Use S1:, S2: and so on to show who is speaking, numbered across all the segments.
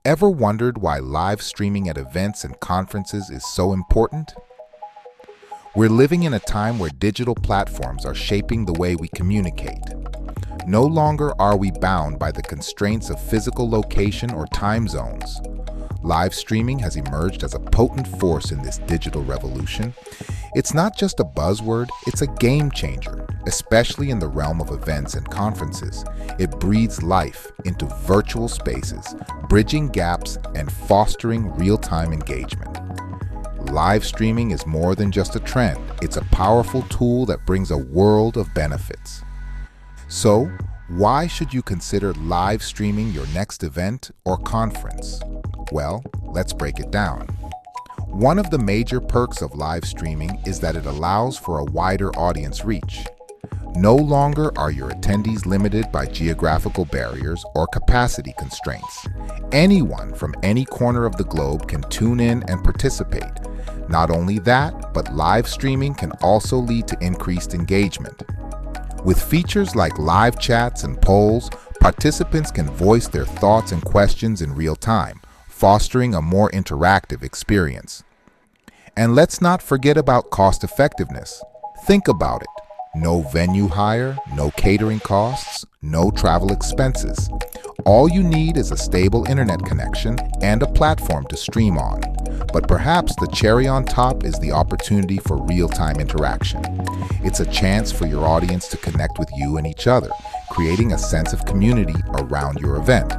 S1: Ever wondered why live streaming at events and conferences is so important? We're living in a time where digital platforms are shaping the way we communicate. No longer are we bound by the constraints of physical location or time zones. Live streaming has emerged as a potent force in this digital revolution. It's not just a buzzword, it's a game changer, especially in the realm of events and conferences. It breathes life into virtual spaces, bridging gaps and fostering real-time engagement. Live streaming is more than just a trend. It's a powerful tool that brings a world of benefits. So, why should you consider live streaming your next event or conference? Well, let's break it down. One of the major perks of live streaming is that it allows for a wider audience reach. No longer are your attendees limited by geographical barriers or capacity constraints. Anyone from any corner of the globe can tune in and participate. Not only that, but live streaming can also lead to increased engagement. With features like live chats and polls, participants can voice their thoughts and questions in real time, fostering a more interactive experience. And let's not forget about cost effectiveness. Think about it. No venue hire, no catering costs, no travel expenses. All you need is a stable internet connection and a platform to stream on. But perhaps the cherry on top is the opportunity for real-time interaction. It's a chance for your audience to connect with you and each other, creating a sense of community around your event.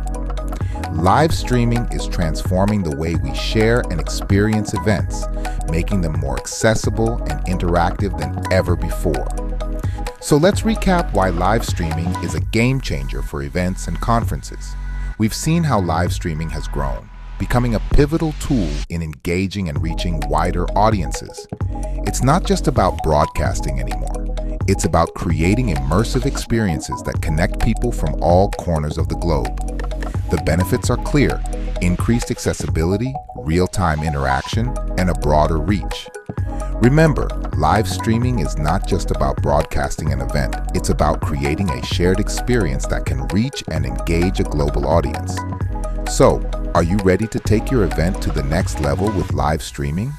S1: Live streaming is transforming the way we share and experience events, making them more accessible and interactive than ever before. So let's recap why live streaming is a game changer for events and conferences. We've seen how live streaming has grown, becoming a pivotal tool in engaging and reaching wider audiences. It's not just about broadcasting anymore. It's about creating immersive experiences that connect people from all corners of the globe. The benefits are clear: increased accessibility, real-time interaction, and a broader reach. Remember, live streaming is not just about broadcasting an event. It's about creating a shared experience that can reach and engage a global audience. So, are you ready to take your event to the next level with live streaming?